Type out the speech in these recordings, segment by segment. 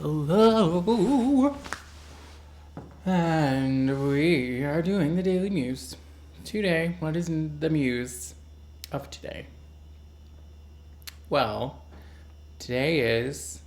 Hello. And we are doing the Daily Muse. Today, what is the muse of today? Well, today is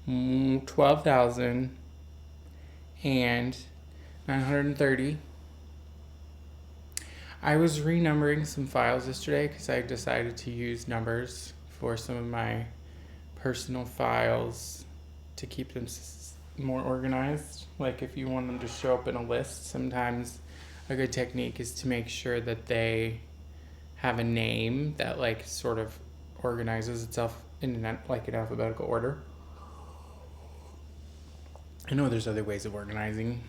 12,930. I was renumbering some files yesterday because I decided to use numbers for some of my personal files to keep them more organized. Like if you want them to show up in a list, sometimes a good technique is to make sure that they have a name that like sort of organizes itself in an alphabetical order. I know there's other ways of organizing.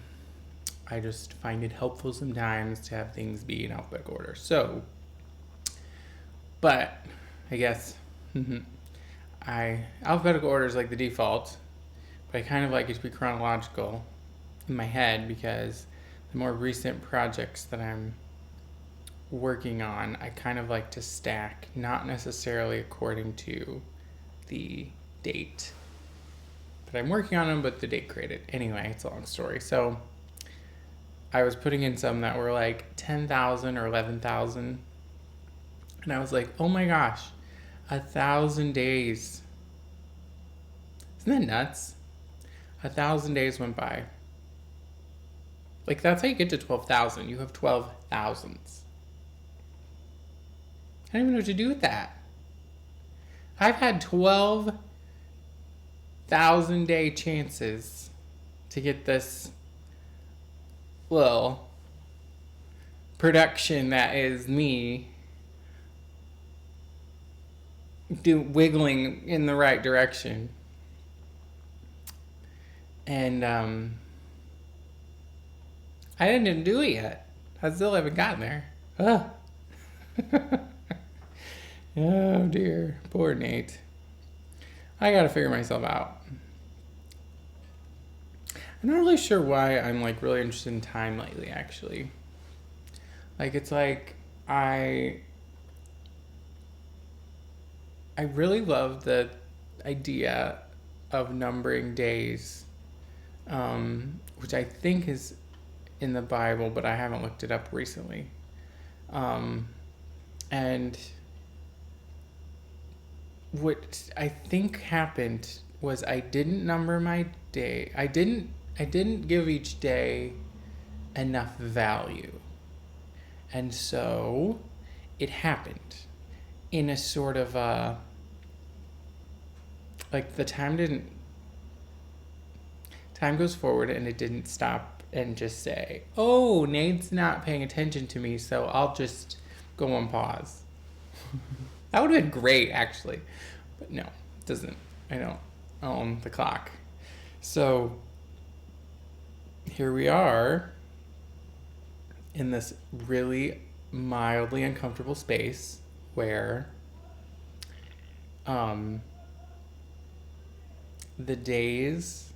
I just find it helpful sometimes to have things be in alphabetical order. But I guess alphabetical order is like the default, but I kind of like it to be chronological in my head because the more recent projects that I'm working on, I kind of like to stack, not necessarily according to the date that I'm working on them, but the date created. Anyway, it's a long story. So I was putting in some that were like 10,000 or 11,000. And I was like, oh my gosh, 1,000 days. Isn't that nuts? 1,000 days went by. Like, that's how you get to 12,000. You have 12 thousands. I don't even know what to do with that. I've had 12,000 day chances to get this little production that is me wiggling in the right direction. And I didn't do it yet. I still haven't gotten there. Oh. Oh dear, poor Nate. I gotta figure myself out. I'm not really sure why I'm like really interested in time lately, actually. Like it's like I really love the idea of numbering days, which I think is in the Bible, but I haven't looked it up recently. And what I think happened was I didn't number my day. I didn't give each day enough value. And so it happened in a sort of like the time goes forward and it didn't stop and just say, oh, Nate's not paying attention to me, so I'll just go on pause. That would have been great, actually. But no, it doesn't. I don't own the clock. So here we are in this really mildly uncomfortable space where the days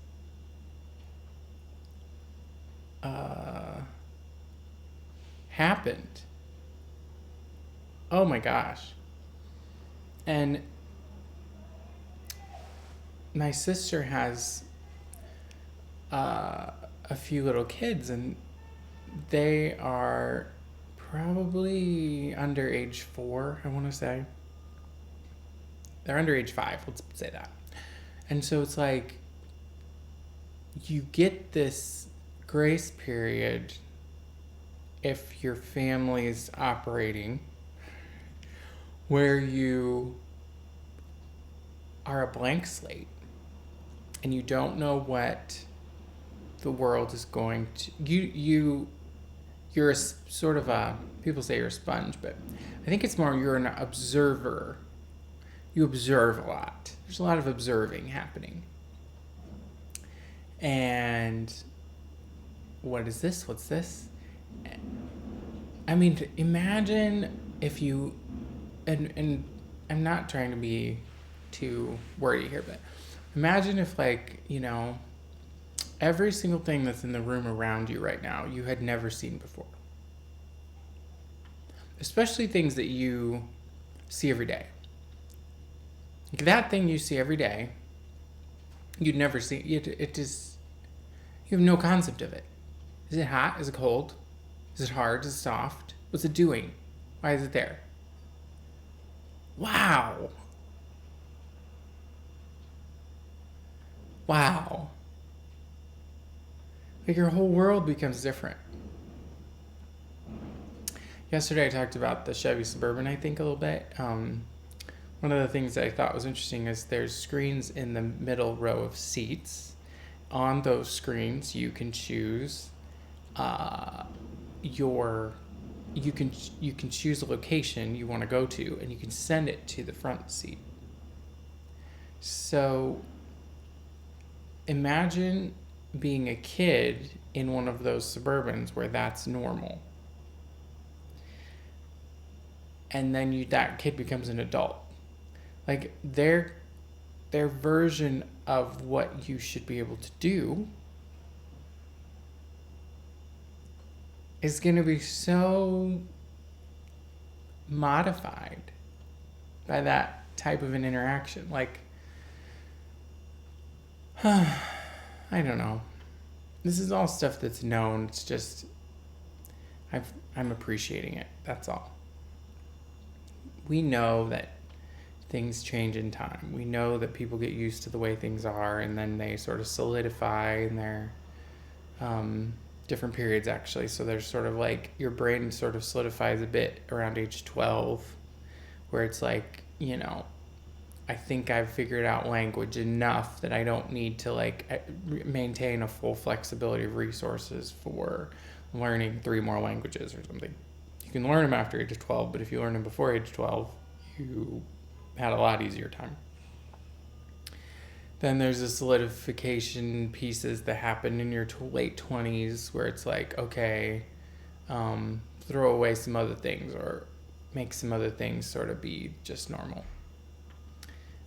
happened. Oh my gosh. And my sister has a few little kids, and they are probably under age 4, I want to say. They're under age 5, let's say that. And so it's like you get this grace period if your family's operating where you are a blank slate and you don't know what the world is going to you're a sort of a, people say you're a sponge, but I think it's more you're an observer. You observe a lot. There's a lot of observing happening. And what is this? What's this? I mean, imagine if you, and I'm not trying to be too wordy here, but imagine if, like, you know, every single thing that's in the room around you right now you had never seen before. Especially things that you see every day. Like that thing you see every day, You'd never see it. It just, you have no concept of it. Is it hot? Is it cold? Is it hard? Is it soft? What's it doing? Why is it there? Wow. Wow. Like your whole world becomes different. Yesterday I talked about the Chevy Suburban, I think, a little bit. One of the things that I thought was interesting is there's screens in the middle row of seats. On those screens, you can choose your you can choose a location you want to go to, and you can send it to the front seat. So imagine being a kid in one of those Suburbans where that's normal, and then that kid becomes an adult. Like their version of what you should be able to do is going to be so modified by that type of an interaction. Like, I don't know. This is all stuff that's known. It's just, I'm appreciating it. That's all. We know that things change in time. We know that people get used to the way things are, and then they sort of solidify in their different periods, actually. So there's sort of like your brain sort of solidifies a bit around age 12, where it's like, I think I've figured out language enough that I don't need to maintain a full flexibility of resources for learning 3 more languages or something. You can learn them after age 12, but if you learn them before age 12, you had a lot easier time. Then there's the solidification pieces that happen in your late 20s where it's like, okay, throw away some other things or make some other things sort of be just normal.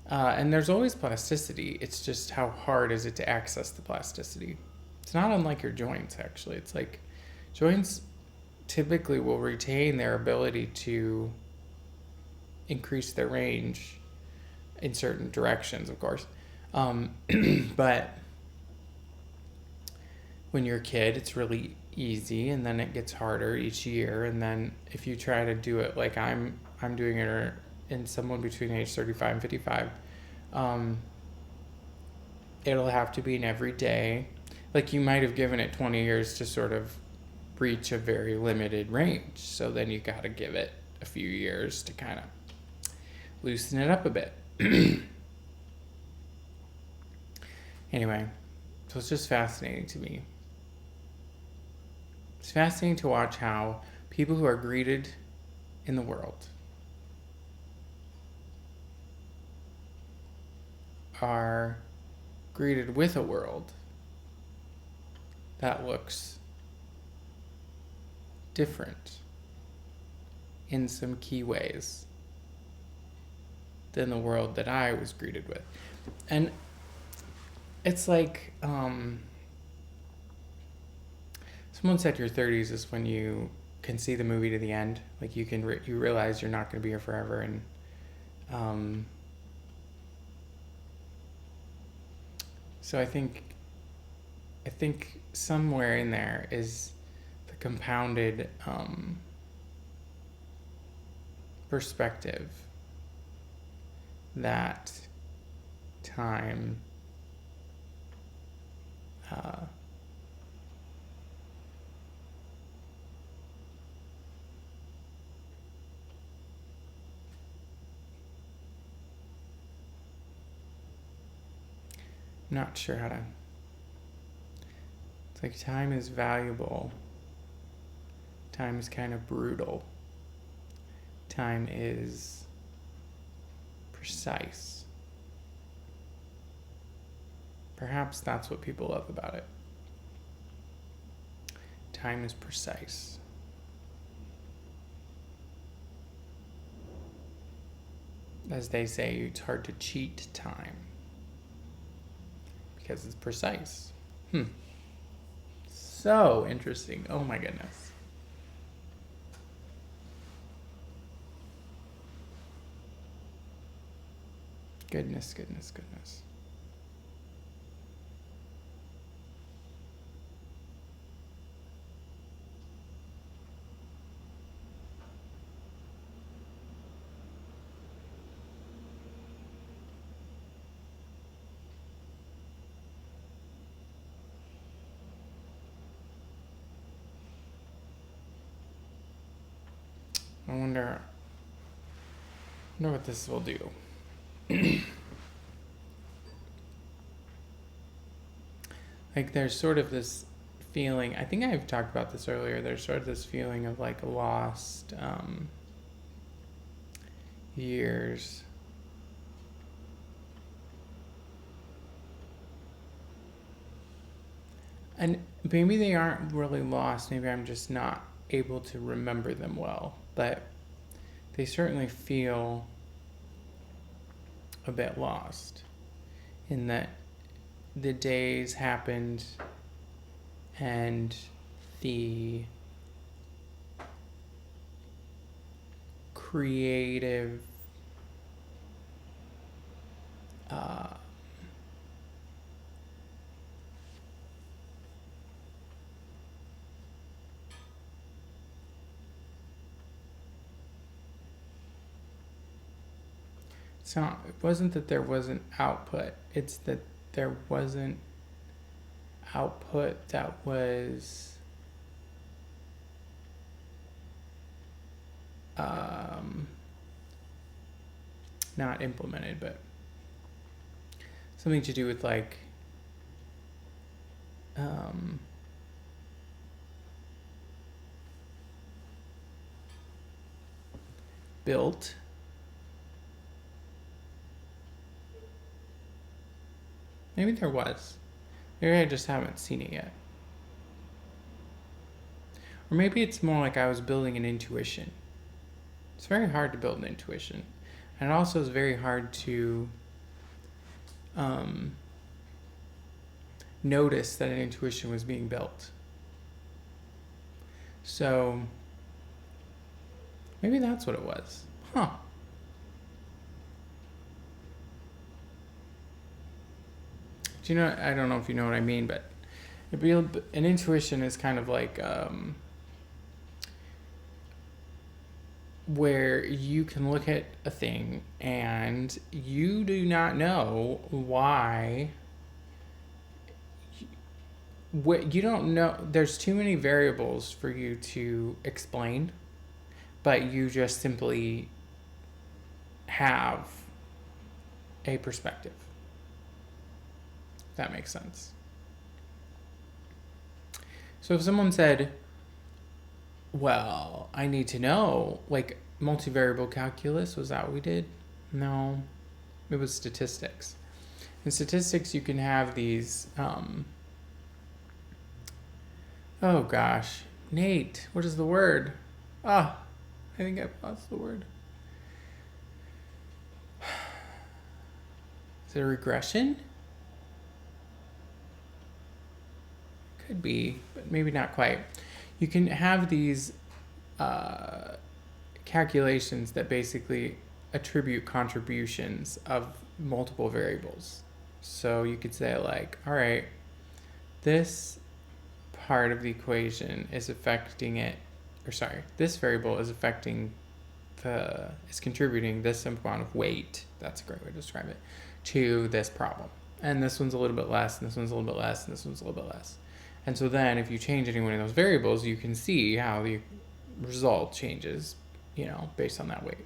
And there's always plasticity. It's just how hard is it to access the plasticity. It's not unlike your joints, actually. It's like joints typically will retain their ability to increase their range in certain directions, of course. But when you're a kid, it's really easy, and then it gets harder each year. And then if you try to do it like I'm doing it, in someone between age 35 and 55, it'll have to be an everyday. Like you might have given it 20 years to sort of reach a very limited range. So then you got to give it a few years to kind of loosen it up a bit. Anyway, so it's just fascinating to me. It's fascinating to watch how people who are greeted in the world are greeted with a world that looks different in some key ways than the world that I was greeted with. And it's like, someone said your 30s is when you can see the movie to the end. Like you can you realize you're not going to be here forever, and so I think somewhere in there is the compounded perspective that time I'm not sure how to. It's like time is valuable. Time is kind of brutal. Time is precise. Perhaps that's what people love about it. Time is precise. As they say, it's hard to cheat time because it's precise. So interesting. Oh my goodness. Goodness. I wonder what this will do. Like there's sort of this feeling, I think I've talked about this earlier, there's sort of this feeling of like lost years. And maybe they aren't really lost, maybe I'm just not able to remember them well, but they certainly feel a bit lost in that the days happened and the creative it wasn't that there wasn't output, it's that there wasn't output that was not implemented, but something to do with like built. Maybe there was. Maybe I just haven't seen it yet. Or maybe it's more like I was building an intuition. It's very hard to build an intuition. And it also is very hard to notice that an intuition was being built. So maybe that's what it was. Huh. Do you know, I don't know if you know what I mean, but an intuition is kind of like where you can look at a thing and you do not know why. You don't know, there's too many variables for you to explain, but you just simply have a perspective. If that makes sense. So if someone said, well, I need to know, like multivariable calculus, was that what we did? No, it was statistics. In statistics, you can have these, oh gosh, Nate, what is the word? I think I've lost the word. Is it a regression? Could be, but maybe not quite. You can have these calculations that basically attribute contributions of multiple variables. So you could say like, all right, this part of the equation is affecting it, or sorry, this variable is affecting is contributing this amount of weight, that's a great way to describe it, to this problem. And this one's a little bit less, and this one's a little bit less, and this one's a little bit less. And so then if you change any one of those variables, you can see how the result changes, based on that weight.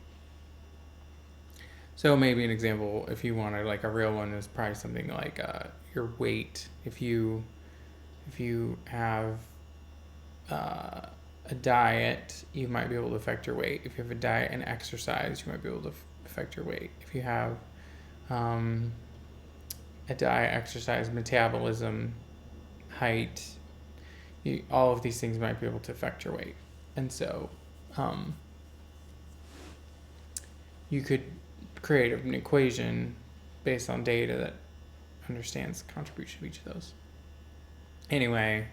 So maybe an example, if you wanted like a real one, is probably something like your weight. If you have a diet, you might be able to affect your weight. If you have a diet and exercise, you might be able to affect your weight. If you have a diet, exercise, metabolism, height, all of these things might be able to affect your weight. And so you could create an equation based on data that understands the contribution of each of those. Anyway,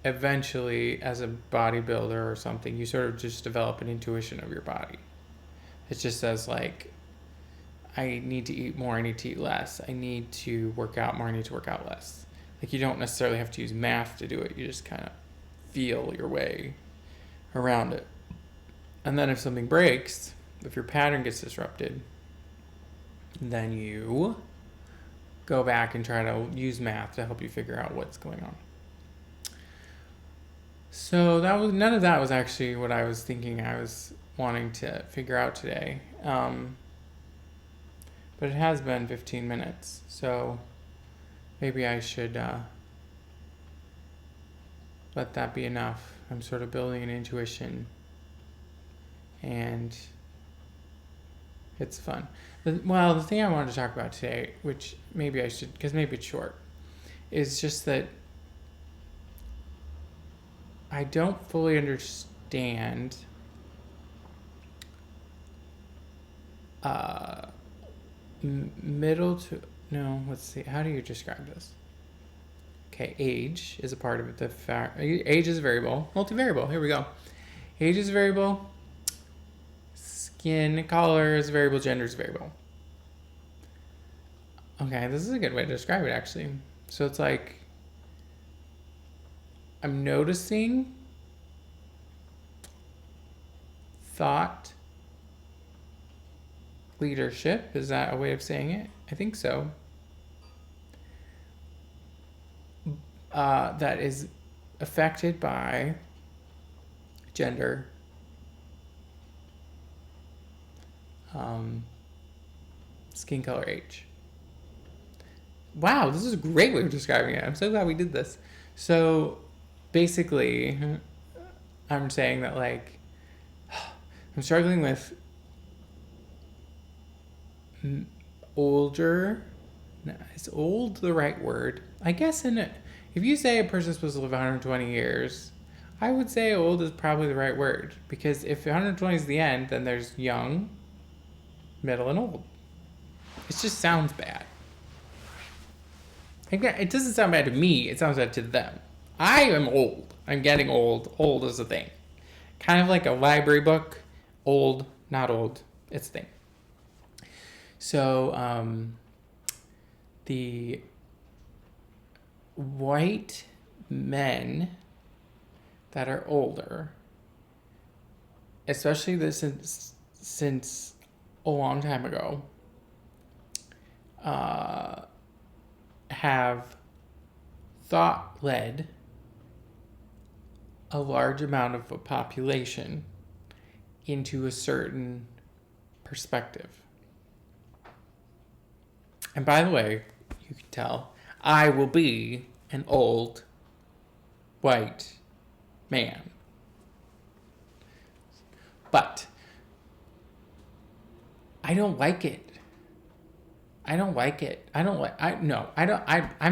eventually as a bodybuilder or something, you sort of just develop an intuition of your body. It just says like, I need to eat more, I need to eat less, I need to work out more, I need to work out less. Like you don't necessarily have to use math to do it, you just kind of feel your way around it. And then if something breaks, if your pattern gets disrupted, then you go back and try to use math to help you figure out what's going on. So that was none of that was actually what I was thinking I was wanting to figure out today. But it has been 15 minutes, so maybe I should let that be enough. I'm sort of building an intuition, and it's fun. Well, the thing I wanted to talk about today, which maybe I should, because maybe it's short, is just that I don't fully understand middle to, no, let's see, how do you describe this? Okay, age is a part of it. Age is a variable, multivariable. Here we go. Age is a variable. Skin color is a variable. Gender is a variable. Okay, this is a good way to describe it, actually. So it's like I'm noticing thought leadership. Is that a way of saying it? I think so. That is affected by gender, skin color, age. Wow, this is a great way of describing it. I'm so glad we did this. So basically, I'm saying that, like, I'm struggling with older. Is old the right word? I guess if you say a person's supposed to live 120 years, I would say old is probably the right word. Because if 120 is the end, then there's young, middle, and old. It just sounds bad. It doesn't sound bad to me. It sounds bad to them. I am old. I'm getting old. Old is a thing. Kind of like a library book. Old, not old. It's a thing. So, the white men that are older, especially since a long time ago, have led a large amount of a population into a certain perspective. And by the way, you can tell, I will be an old white man. But I don't like it. I'm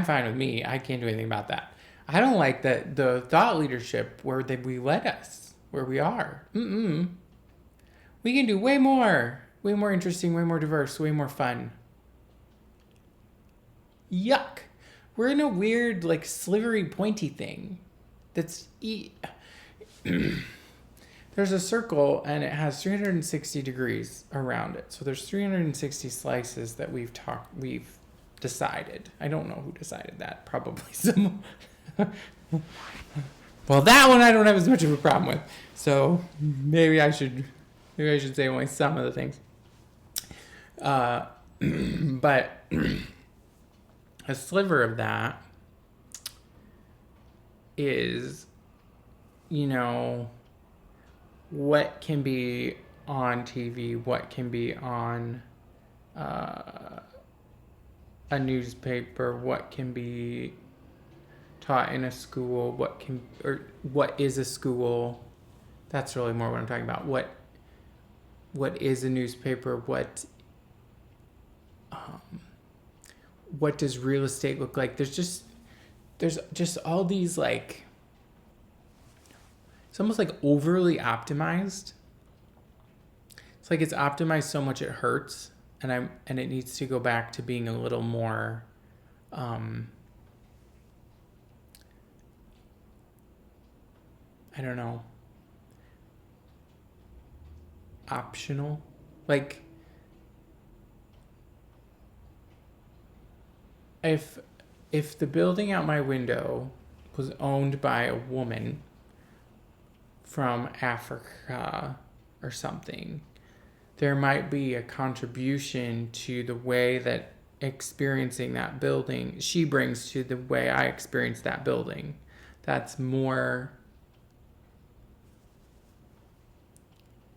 fine with me. I can't do anything about that. I don't like the thought leadership where we let us, where we are. We can do way more interesting, way more diverse, way more fun. Yuck. We're in a weird, like, slivery, pointy thing. There's a circle and it has 360 degrees around it. So there's 360 slices that we've decided. I don't know who decided that. Probably someone. Well, that one I don't have as much of a problem with. So maybe I should say only some of the things. But a sliver of that is, what can be on TV, what can be on a newspaper, what can be taught in a school, what is a school. That's really more what I'm talking about. What is a newspaper? What does real estate look like? There's just all these, like, it's almost like overly optimized. It's like it's optimized so much it hurts, and it needs to go back to being a little more I don't know, optional. Like, if the building out my window was owned by a woman from Africa or something, there might be a contribution to the way that experiencing that building she brings to the way I experience that building. That's more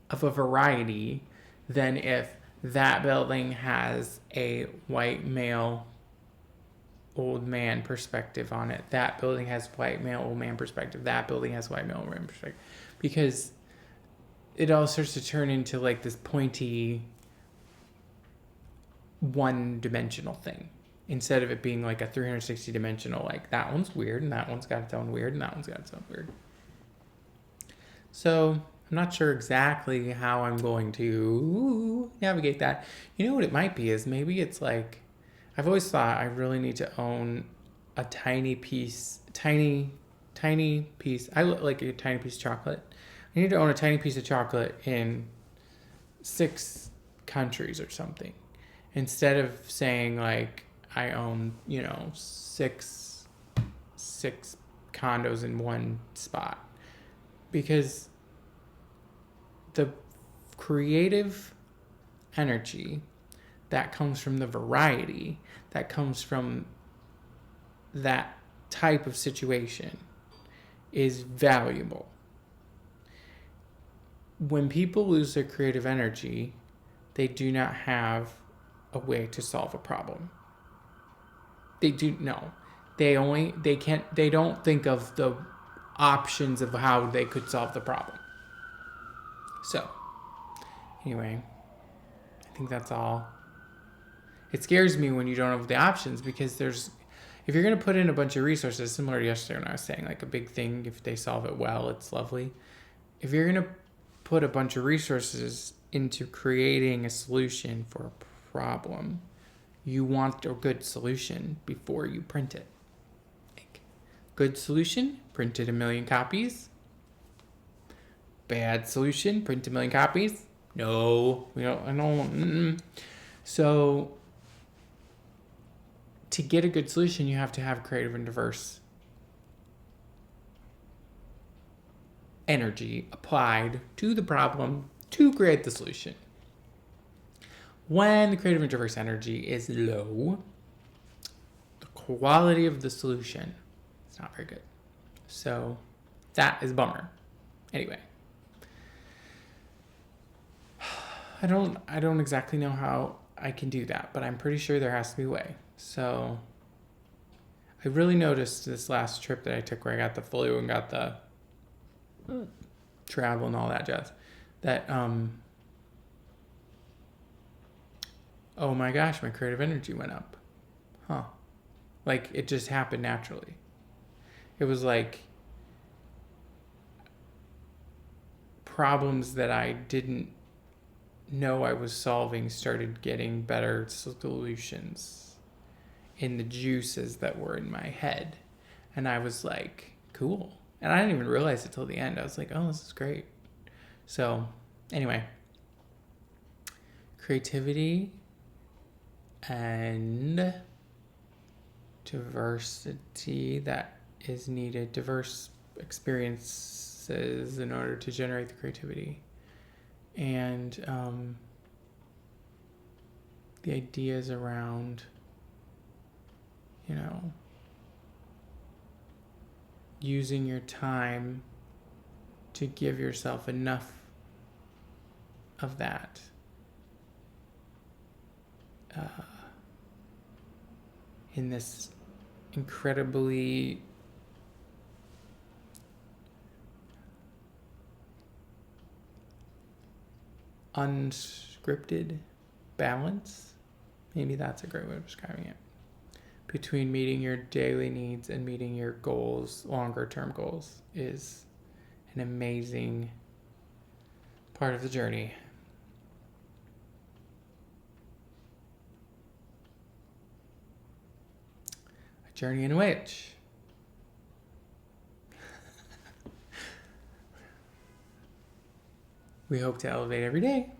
of a variety than if that building has a white male old man perspective on it. That building has white male old man perspective. That building has white male old man perspective. Because it all starts to turn into like this pointy one-dimensional thing instead of it being like a 360 dimensional, like that one's weird and that one's got its own weird and that one's got its own weird. So I'm not sure exactly how I'm going to navigate that. You know what it might be is maybe it's like, I've always thought I really need to own a tiny piece, tiny piece. I like a tiny piece of chocolate. I need to own a tiny piece of chocolate in 6 countries or something. Instead of saying like I own, 6 condos in one spot. Because the creative energy that comes from the variety, that comes from that type of situation is valuable. When people lose their creative energy, they do not have a way to solve a problem. They don't think of the options of how they could solve the problem. So, anyway, I think that's all. It scares me when you don't have the options because if you're going to put in a bunch of resources, similar to yesterday when I was saying like a big thing, if they solve it well, it's lovely. If you're going to put a bunch of resources into creating a solution for a problem, you want a good solution before you print it. Like, good solution, printed 1 million copies. Bad solution, print 1 million copies. No, we don't. I don't. So, to get a good solution, you have to have creative and diverse energy applied to the problem to create the solution. When the creative and diverse energy is low, the quality of the solution is not very good. So that is a bummer. Anyway, I don't exactly know how I can do that, but I'm pretty sure there has to be a way. So I really noticed this last trip that I took where I got the flu and got the travel and all that jazz, that oh my gosh, my creative energy went up. Like it just happened naturally. It was like problems that I didn't know I was solving started getting better solutions in the juices that were in my head. And I was like, cool. And I didn't even realize it till the end. I was like, oh, this is great. So anyway, creativity and diversity that is needed, diverse experiences in order to generate the creativity. And the ideas around, using your time to give yourself enough of that. In this incredibly unscripted balance, maybe that's a great way of describing it, between meeting your daily needs and meeting your goals, longer term goals, is an amazing part of the journey. A journey in which we hope to elevate every day.